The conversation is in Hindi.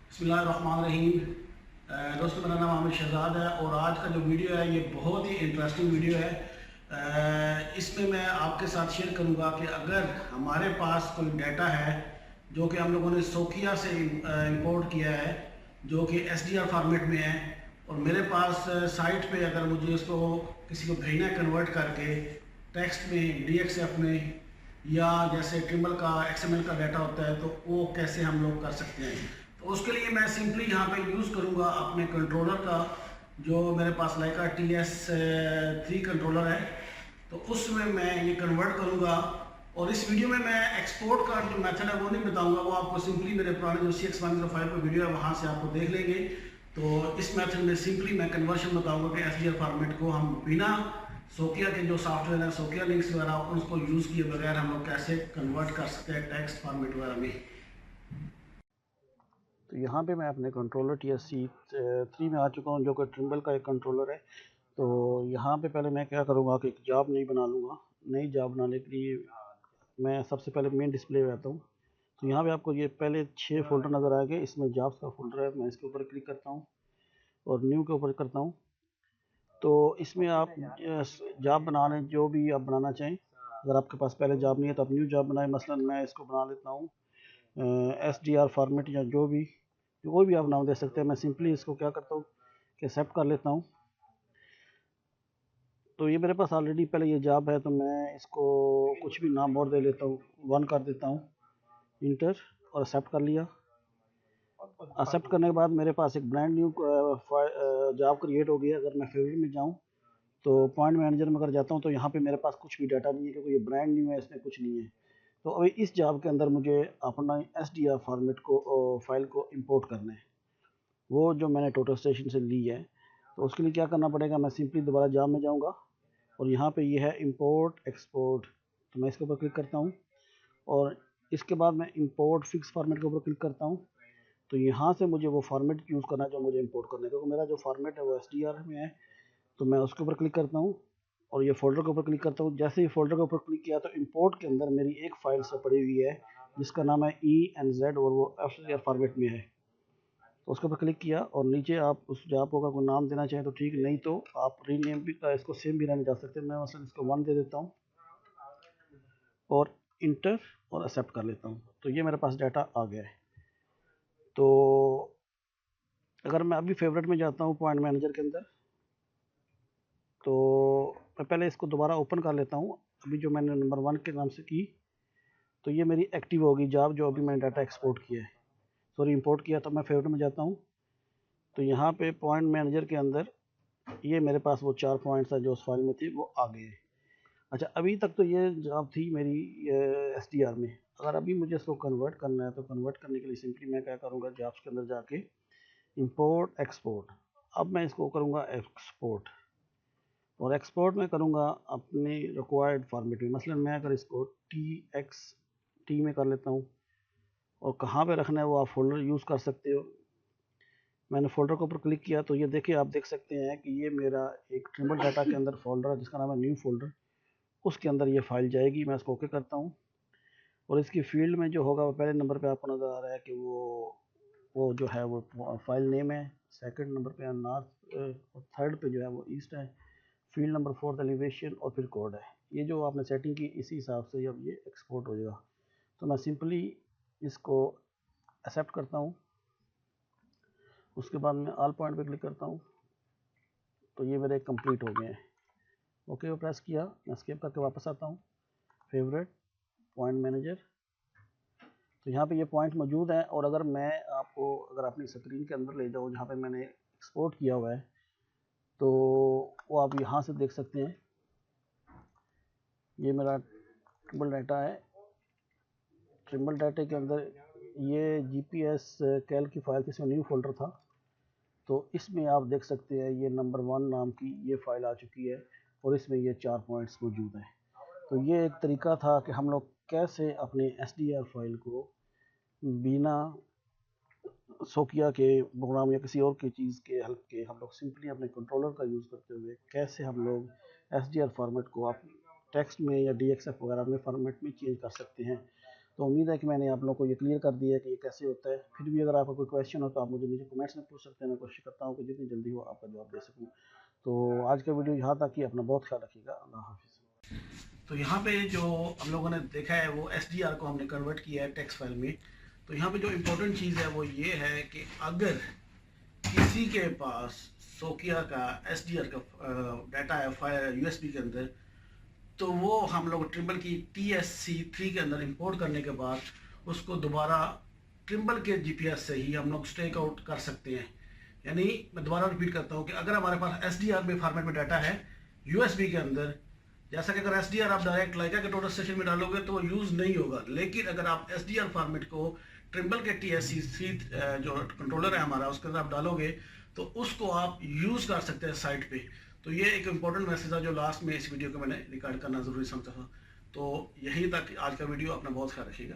बिस्मिल्लाहिर्रहमानिर्रहीम। दोस्तों, मेरा नाम आमिर शहजाद है और आज का जो वीडियो है ये बहुत ही इंटरेस्टिंग वीडियो है। इसमें मैं आपके साथ शेयर करूंगा कि अगर हमारे पास कोई डाटा है जो कि हम लोगों ने सोकिया से इंपोर्ट किया है, जो कि एसडीआर फॉर्मेट में है, और मेरे पास साइट पे अगर मुझे उसको किसी को भेजना है कन्वर्ट करके टेक्स्ट में, डीएक्सएफ में, या जैसे ट्रिम्बल का एक्सएमएल का डाटा होता है, तो वो कैसे हम लोग कर सकते हैं। तो उसके लिए मैं सिंपली यहाँ पे यूज़ करूँगा अपने कंट्रोलर का, जो मेरे पास लाइका TS3 कंट्रोलर है। तो उसमें मैं ये कन्वर्ट करूँगा, और इस वीडियो में मैं एक्सपोर्ट का जो मेथड है वो नहीं बताऊँगा, वो आपको सिंपली मेरे पुराने जो CX105 का वीडियो है वहाँ से आपको देख लेंगे। तो इस मेथड में सिंपली मैं कन्वर्शन बताऊँगा कि एसडीआर फॉर्मेट को हम बिना सोकिया के जो सॉफ्टवेयर है, सोकिया लिंक्स वगैरह, उसको यूज़ किए बगैर हम लोग कैसे कन्वर्ट कर सकते हैं टेक्स्ट फॉर्मेट वगैरह में। तो यहाँ पे मैं अपने कंट्रोलर TSC3 में आ चुका हूँ, जो कि ट्रिम्बल का एक कंट्रोलर है। तो यहाँ पे पहले मैं क्या करूँगा कि एक जॉब नई बना लूँगा। नई जॉब बनाने के लिए मैं सबसे पहले मेन डिस्प्ले में आता हूँ। तो यहाँ पे आपको ये पहले 6 फोल्डर नज़र आएंगे, इसमें जॉब्स का फोल्डर है। मैं इसके ऊपर क्लिक करता हूँ और न्यू के ऊपर करता हूँ। तो इसमें आप जॉब बना लें, जो भी आप बनाना चाहें। अगर आपके पास पहले जॉब नहीं है तो आप न्यू जॉब बनाएं। मसलन मैं इसको बना लेता हूँ SDR फॉर्मेट, या जो भी कोई भी आप नाम दे सकते हैं। मैं सिंपली इसको क्या करता हूँ कि एक्सेप्ट कर लेता हूँ। तो ये मेरे पास ऑलरेडी पहले ये जॉब है, तो मैं इसको कुछ भी नाम और दे लेता हूँ, 1 कर देता हूँ, इंटर, और एक्सेप्ट कर लिया। एक्सेप्ट करने के बाद मेरे पास एक ब्रांड न्यू जॉब क्रिएट हो गई है। अगर मैं फेवरेट में जाऊँ तो पॉइंट मैनेजर में अगर जाता हूँ तो यहाँ पे मेरे पास कुछ भी डाटा नहीं है, क्योंकि ये ब्रांड न्यू है, इसमें कुछ नहीं है। तो अभी इस जॉब के अंदर मुझे अपना SDR फॉर्मेट को फाइल को इंपोर्ट करना है, वो जो मैंने टोटल स्टेशन से ली है। तो उसके लिए क्या करना पड़ेगा, मैं सिंपली दोबारा जॉब में जाऊँगा और यहाँ पे ये है इंपोर्ट एक्सपोर्ट। तो मैं इसके ऊपर क्लिक करता हूँ और इसके बाद मैं इंपोर्ट फिक्स फॉर्मेट के ऊपर क्लिक करता हूँ। तो यहाँ से मुझे वो फॉर्मेट यूज़ करना है जो मुझे इंपोर्ट करना है, क्योंकि मेरा जो फॉर्मेट है वो SDR में है। तो मैं उसके ऊपर क्लिक करता हूँ और ये फोल्डर के ऊपर क्लिक करता हूँ। जैसे ही फोल्डर के ऊपर क्लिक किया तो इंपोर्ट के अंदर मेरी एक फाइल से पड़ी हुई है जिसका नाम है ENZ, और वो SDR फॉर्मेट में है। तो उसके ऊपर क्लिक किया और नीचे आप उस जॉब को अगर कोई नाम देना चाहें तो ठीक, नहीं तो आप रीनेम भी इसको सेम भी रहने जा सकते हैं। मैं मसलन इसको 1 दे देता हूँ और इंटर और एक्सेप्ट कर लेता हूँ। तो ये मेरे पास डाटा आ गया है। तो अगर मैं अभी फेवरेट में जाता हूँ पॉइंट मैनेजर के अंदर, तो मैं पहले इसको दोबारा ओपन कर लेता हूँ। अभी जो मैंने नंबर 1 के नाम से की, तो ये मेरी एक्टिव होगी जॉब, जो अभी मैंने डाटा एक्सपोर्ट किया है, सॉरी इंपोर्ट किया। तो मैं फेवरेट में जाता हूँ तो यहाँ पे पॉइंट मैनेजर के अंदर ये मेरे पास वो 4 पॉइंट्स है जो उस फाइल में थे, वो आ गए। अच्छा, अभी तक तो ये जॉब थी मेरी SDR में। अगर अभी मुझे इसको कन्वर्ट करना है तो कन्वर्ट करने के लिए सिंपली मैं क्या करूँगा, जॉब्स के अंदर जाके इंपोर्ट एक्सपोर्ट। अब मैं इसको करूँगा एक्सपोर्ट, और एक्सपोर्ट में करूँगा अपने रिक्वायर्ड फॉर्मेट में। मसलन मैं अगर इसको TXT में कर लेता हूँ, और कहाँ पे रखना है वो आप फोल्डर यूज़ कर सकते हो। मैंने फोल्डर के ऊपर क्लिक किया तो ये देखिए, आप देख सकते हैं कि ये मेरा एक ट्रिम्बल डाटा के अंदर फोल्डर है जिसका नाम है न्यू फोल्डर। उसके अंदर ये फाइल जाएगी। मैं इसको ओके करता हूँ और इसकी फील्ड में जो होगा वो पहले नंबर पे आपको नज़र आ रहा है कि वो जो है वो फाइल नेम है। सेकंड नंबर पे नॉर्थ, और थर्ड पे जो है वो ईस्ट है। फील्ड नंबर 4 एलिवेशन, और फिर कोड है। ये जो आपने सेटिंग की, इसी हिसाब से अब ये एक्सपोर्ट हो जाएगा। तो मैं सिंपली इसको एक्सेप्ट करता हूँ। उसके बाद मैं ऑल पॉइंट पे क्लिक करता हूँ, तो ये मेरे कंप्लीट हो गए हैं। ओके प्रेस किया, मैं स्केप करके वापस आता हूँ फेवरेट पॉइंट मैनेजर। तो यहाँ पे ये पॉइंट मौजूद है, और अगर मैं आपको अगर अपनी स्क्रीन के अंदर ले जाऊँ जहाँ पे मैंने एक्सपोर्ट किया हुआ है, तो वो आप यहाँ से देख सकते हैं। ये मेरा ट्रिम्बल डाटा है। ट्रिम्बल डाटे के अंदर ये GPS कैल की फाइल थी, इसमें न्यू फोल्डर था। तो इसमें आप देख सकते हैं ये नंबर 1 नाम की ये फाइल आ चुकी है, और इसमें ये 4 पॉइंट्स मौजूद हैं। तो ये एक तरीका था कि हम लोग कैसे अपने SDR फाइल को बिना सोकिया के प्रोग्राम या किसी और की चीज़ के हेल्प के, हम लोग सिंपली अपने कंट्रोलर का यूज़ करते हुए कैसे हम लोग SDR फॉर्मेट को आप टेक्स्ट में या DXF वगैरह में फॉर्मेट में चेंज कर सकते हैं। तो उम्मीद है कि मैंने आप लोगों को ये क्लियर कर दिया है कि ये कैसे होता है। फिर भी अगर आपका कोई क्वेश्चन हो तो आप मुझे नीचे कमेंट्स में पूछ सकते हैं। मैं कोशिश करता हूँ कि जितनी जल्दी हो आपका जवाब दे सकूँ। तो आज का वीडियो यहाँ तक ही, अपना बहुत ख्याल रखिएगा। अल्लाह हाफिज़। तो यहाँ पे जो हम लोगों ने देखा है वो SDR को हमने कन्वर्ट किया है टेक्स्ट फाइल में। तो यहाँ पे जो इम्पोर्टेंट चीज़ है वो ये है कि अगर किसी के पास सोकिया का SDR का डाटा है फाइल USB के अंदर, तो वो हम लोग ट्रिम्बल की TSC3 के अंदर इंपोर्ट करने के बाद उसको दोबारा ट्रिम्बल के GPS से ही हम लोग स्टेक आउट कर सकते हैं। यानी मैं दोबारा रिपीट करता हूँ कि अगर हमारे पास SDR में फॉर्मेट में डाटा है USB के अंदर, जैसा कि अगर SDR आप डायरेक्ट लाइका के टोटल स्टेशन में डालोगे तो वो यूज़ नहीं होगा, लेकिन अगर आप SDR फॉर्मेट को ट्रिम्बल के TSC3 जो कंट्रोलर है हमारा उसके अंदर आप डालोगे तो उसको आप यूज़ कर सकते हैं साइट पे। तो ये एक इम्पोर्टेंट मैसेज था जो लास्ट में इस वीडियो को मैंने रिकॉर्ड करना ज़रूरी समझा था। तो यहीं तक आज का वीडियो, अपना बहुत ख्याल रखिएगा।